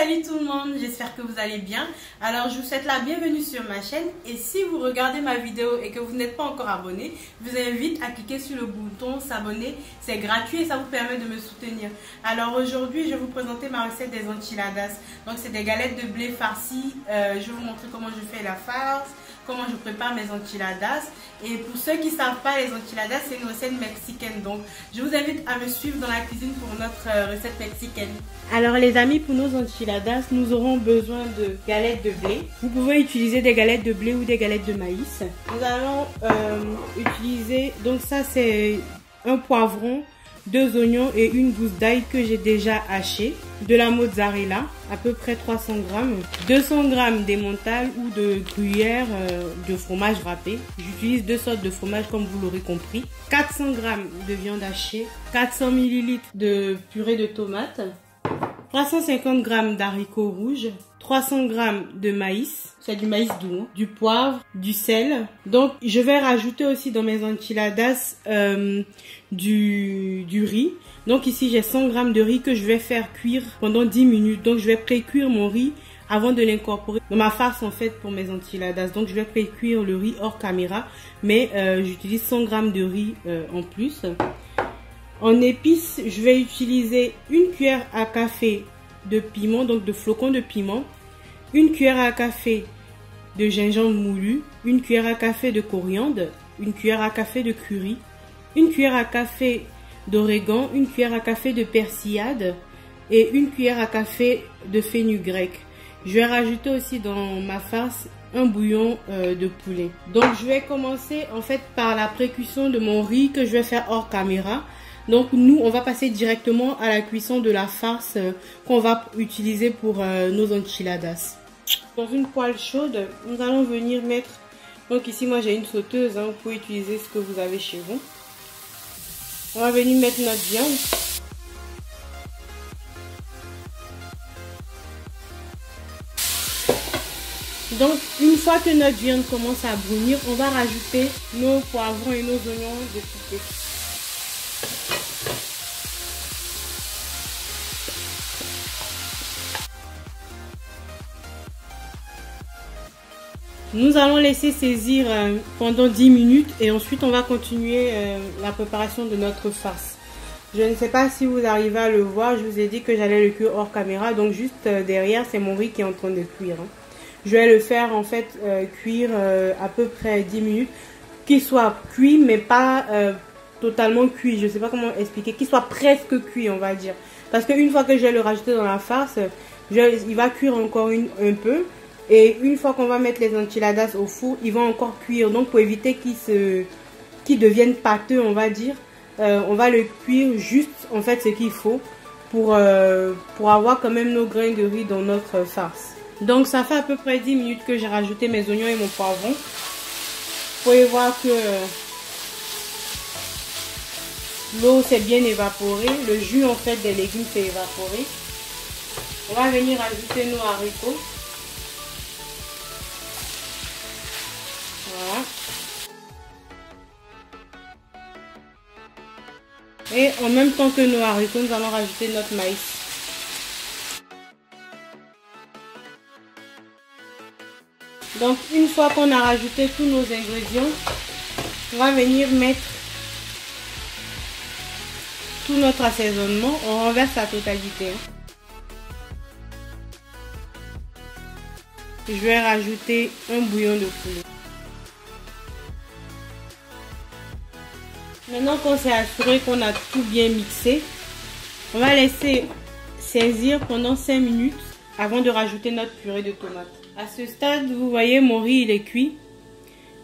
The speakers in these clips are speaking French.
Salut tout le monde, j'espère que vous allez bien. Alors je vous souhaite la bienvenue sur ma chaîne et si vous regardez ma vidéo et que vous n'êtes pas encore abonné, je vous invite à cliquer sur le bouton s'abonner, c'est gratuit et ça vous permet de me soutenir. Alors aujourd'hui je vais vous présenter ma recette des enchiladas. Donc c'est des galettes de blé farcies, je vais vous montrer comment je fais la farce, comment je prépare mes enchiladas. Et pour ceux qui ne savent pas, les enchiladas c'est une recette mexicaine, donc je vous invite à me suivre dans la cuisine pour notre recette mexicaine. Alors les amis, pour nos enchiladas, nous aurons besoin de galettes de blé. Vous pouvez utiliser des galettes de blé ou des galettes de maïs. Nous allons utiliser, donc ça c'est un poivron, 2 oignons et une gousse d'ail que j'ai déjà haché, de la mozzarella, à peu près 300 grammes, 200 grammes d'emmental ou de gruyère de fromage râpé. J'utilise 2 sortes de fromage comme vous l'aurez compris, 400 grammes de viande hachée, 400 ml de purée de tomates, 350 grammes d'haricots rouges, 300 grammes de maïs, c'est du maïs doux, du poivre, du sel. Donc je vais rajouter aussi dans mes enchiladas du riz. Donc ici j'ai 100 grammes de riz que je vais faire cuire pendant 10 minutes. Donc je vais pré-cuire mon riz avant de l'incorporer dans ma farce en fait pour mes enchiladas. Donc je vais pré-cuire le riz hors caméra, mais j'utilise 100 grammes de riz en plus. En épices, je vais utiliser une cuillère à café de piment, donc de flocons de piment, une cuillère à café de gingembre moulu, une cuillère à café de coriandre, une cuillère à café de curry, une cuillère à café d'origan, une cuillère à café de persillade et une cuillère à café de fenugrec. Je vais rajouter aussi dans ma farce un bouillon de poulet. Donc je vais commencer en fait par la pré-cuisson de mon riz que je vais faire hors caméra. Donc nous on va passer directement à la cuisson de la farce qu'on va utiliser pour nos enchiladas. Dans une poêle chaude, nous allons venir mettre, donc ici moi j'ai une sauteuse, hein, vous pouvez utiliser ce que vous avez chez vous. On va venir mettre notre viande. Donc une fois que notre viande commence à brunir, on va rajouter nos poivrons et nos oignons découpés. Nous allons laisser saisir pendant 10 minutes et ensuite on va continuer la préparation de notre farce. Je ne sais pas si vous arrivez à le voir, je vous ai dit que j'allais le cuire hors caméra, donc juste derrière c'est mon riz qui est en train de cuire. Je vais le faire en fait cuire à peu près 10 minutes, qu'il soit cuit mais pas totalement cuit, je ne sais pas comment expliquer, qu'il soit presque cuit on va dire. Parce qu'une fois que je vais le rajouter dans la farce, il va cuire encore un peu. Et une fois qu'on va mettre les enchiladas au four, ils vont encore cuire. Donc pour éviter qu'ils deviennent pâteux, on va dire, on va le cuire juste en fait ce qu'il faut pour avoir quand même nos grains de riz dans notre farce. Donc ça fait à peu près 10 minutes que j'ai rajouté mes oignons et mon poivron. Vous pouvez voir que l'eau s'est bien évaporée. Le jus en fait des légumes s'est évaporé. On va venir ajouter nos haricots. Voilà. Et en même temps que nos haricots, nous allons rajouter notre maïs. Donc une fois qu'on a rajouté tous nos ingrédients, on va venir mettre tout notre assaisonnement. On renverse la totalité. Je vais rajouter un bouillon de poulet. Maintenant qu'on s'est assuré qu'on a tout bien mixé, on va laisser saisir pendant 5 minutes avant de rajouter notre purée de tomates. À ce stade, vous voyez mon riz il est cuit.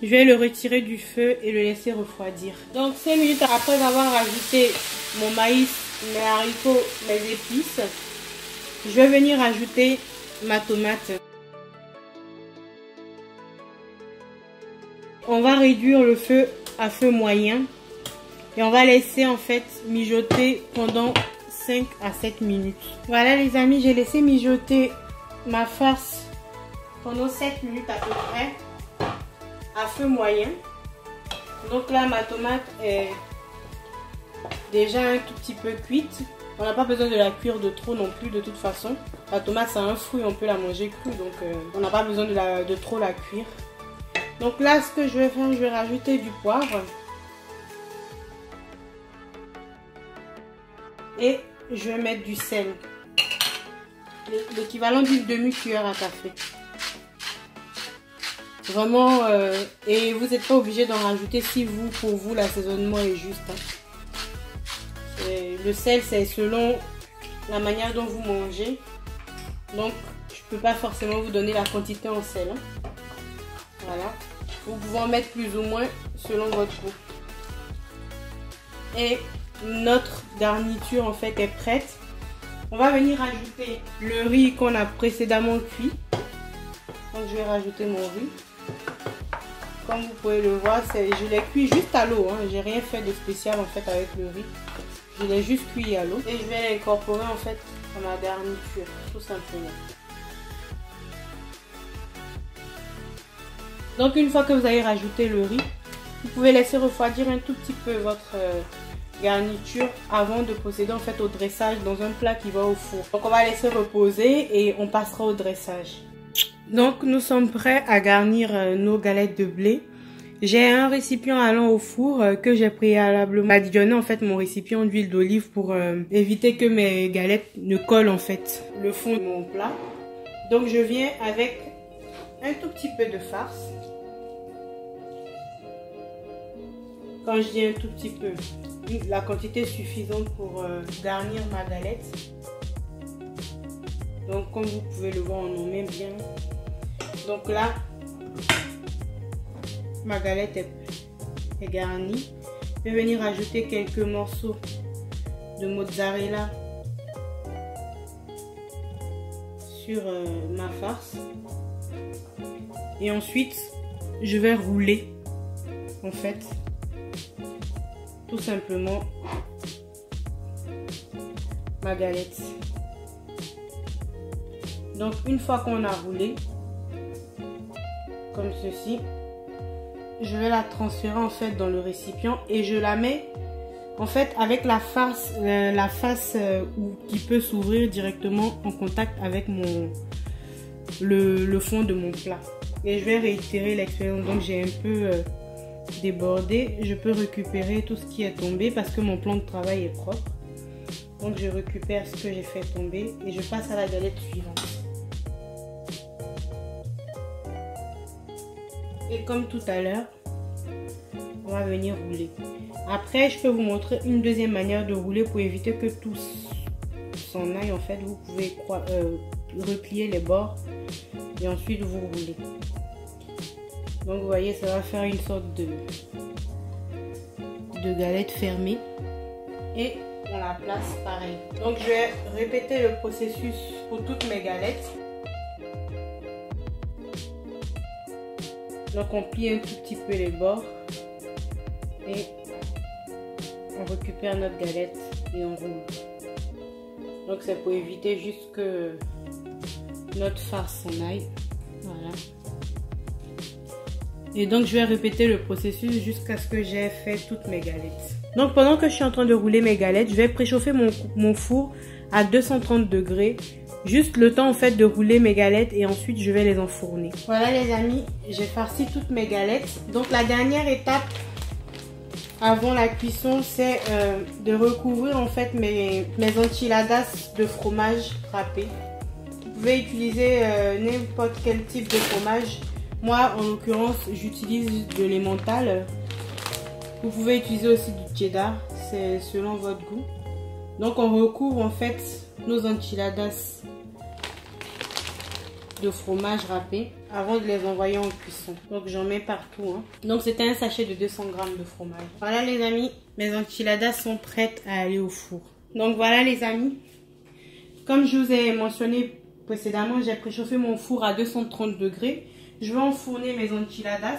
Je vais le retirer du feu et le laisser refroidir. Donc 5 minutes après avoir rajouté mon maïs, mes haricots, mes épices, je vais venir ajouter ma tomate. On va réduire le feu à feu moyen. Et on va laisser en fait mijoter pendant 5 à 7 minutes. Voilà les amis, j'ai laissé mijoter ma farce pendant 7 minutes à peu près à feu moyen. Donc là ma tomate est déjà un tout petit peu cuite. On n'a pas besoin de la cuire de trop non plus de toute façon. La tomate c'est un fruit, on peut la manger crue, donc on n'a pas besoin de trop la cuire. Donc là ce que je vais faire, je vais rajouter du poivre. Et je vais mettre du sel. L'équivalent d'une demi-cuillère à café. Vraiment, et vous n'êtes pas obligé d'en rajouter si pour vous l'assaisonnement est juste. Hein. Le sel c'est selon la manière dont vous mangez. Donc je peux pas forcément vous donner la quantité en sel. Hein. Voilà. Vous pouvez en mettre plus ou moins selon votre goût. Et notre garniture en fait est prête. On va venir ajouter le riz qu'on a précédemment cuit. Donc je vais rajouter mon riz. Comme vous pouvez le voir, je l'ai cuit juste à l'eau. Hein. J'ai rien fait de spécial en fait avec le riz. Je l'ai juste cuit à l'eau. Et je vais l'incorporer en fait à ma garniture, tout simplement. Donc une fois que vous avez rajouté le riz, vous pouvez laisser refroidir un tout petit peu votre garniture avant de procéder en fait au dressage dans un plat qui va au four. Donc on va laisser reposer et on passera au dressage. Donc nous sommes prêts à garnir nos galettes de blé. J'ai un récipient allant au four que j'ai préalablement additionné en fait mon récipient d'huile d'olive pour éviter que mes galettes ne collent en fait le fond de mon plat. Donc je viens avec un tout petit peu de farce. Quand je dis un tout petit peu, la quantité suffisante pour garnir ma galette. Donc comme vous pouvez le voir, on en met bien. Donc là, ma galette est garnie. Je vais venir ajouter quelques morceaux de mozzarella sur ma farce. Et ensuite, je vais rouler en fait tout simplement ma galette. Donc une fois qu'on a roulé comme ceci, je vais la transférer en fait dans le récipient et je la mets en fait avec la face qui peut s'ouvrir directement en contact avec le fond de mon plat. Et je vais réitérer l'expérience. Donc j'ai un peu débordé. Je peux récupérer tout ce qui est tombé parce que mon plan de travail est propre. Donc je récupère ce que j'ai fait tomber et je passe à la galette suivante. Et comme tout à l'heure, on va venir rouler. Après, je peux vous montrer une deuxième manière de rouler pour éviter que tout s'en aille. En fait, vous pouvez replier les bords et ensuite vous roulez. Donc vous voyez, ça va faire une sorte de galette fermée. Et on la place pareil. Donc je vais répéter le processus pour toutes mes galettes. Donc on plie un tout petit peu les bords et on récupère notre galette et on roule. Donc c'est pour éviter juste que notre farce s'en aille. Voilà. Et donc je vais répéter le processus jusqu'à ce que j'ai fait toutes mes galettes. Donc pendant que je suis en train de rouler mes galettes, je vais préchauffer mon four à 230 degrés. Juste le temps en fait de rouler mes galettes et ensuite je vais les enfourner. Voilà les amis, j'ai farci toutes mes galettes. Donc la dernière étape avant la cuisson, c'est de recouvrir en fait mes enchiladas de fromage râpé. Vous pouvez utiliser n'importe quel type de fromage. Moi en l'occurrence j'utilise de l'emmental. Vous pouvez utiliser aussi du cheddar, c'est selon votre goût. Donc on recouvre en fait nos enchiladas de fromage râpé avant de les envoyer en cuisson. Donc j'en mets partout. Hein. Donc c'était un sachet de 200 g de fromage. Voilà les amis, mes enchiladas sont prêtes à aller au four. Donc voilà les amis, comme je vous ai mentionné précédemment, j'ai préchauffé mon four à 230 degrés. Je vais enfourner mes enchiladas.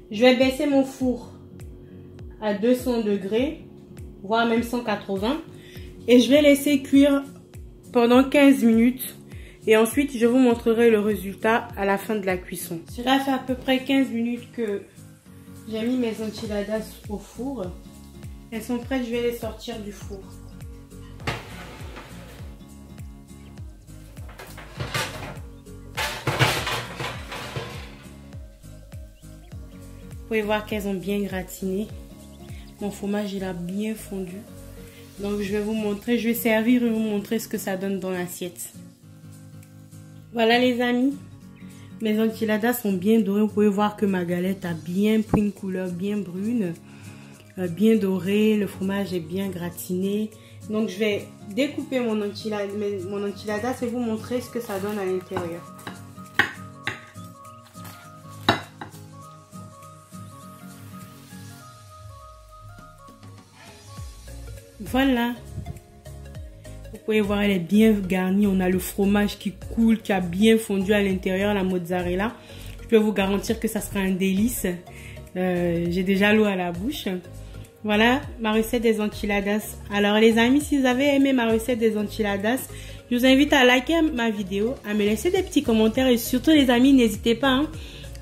Je vais baisser mon four à 200 degrés, voire même 180. Et je vais laisser cuire pendant 15 minutes. Et ensuite, je vous montrerai le résultat à la fin de la cuisson. Cela fait à peu près 15 minutes que J'ai mis mes enchiladas au four. Elles sont prêtes, je vais les sortir du four. Vous pouvez voir qu'elles ont bien gratiné. Mon fromage il a bien fondu. Donc je vais vous montrer, je vais servir et vous montrer ce que ça donne dans l'assiette. Voilà les amis. Mes enchiladas sont bien dorées. Vous pouvez voir que ma galette a bien pris une couleur bien brune. Bien dorée. Le fromage est bien gratiné. Donc je vais découper mon enchiladas et vous montrer ce que ça donne à l'intérieur. Voilà. Vous pouvez voir, elle est bien garnie. On a le fromage qui coule, qui a bien fondu à l'intérieur, la mozzarella. Je peux vous garantir que ça sera un délice. J'ai déjà l'eau à la bouche. Voilà ma recette des enchiladas. Alors les amis, si vous avez aimé ma recette des enchiladas, je vous invite à liker ma vidéo, à me laisser des petits commentaires et surtout les amis, n'hésitez pas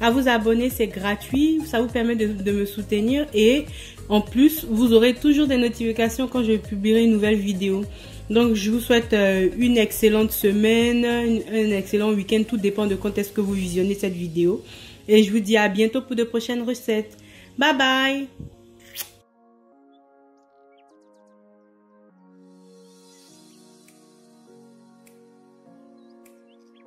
à vous abonner, c'est gratuit, ça vous permet de me soutenir et en plus, vous aurez toujours des notifications quand je publierai une nouvelle vidéo. Donc, je vous souhaite une excellente semaine, un excellent week-end. Tout dépend de quand est-ce que vous visionnez cette vidéo. Et je vous dis à bientôt pour de prochaines recettes. Bye bye!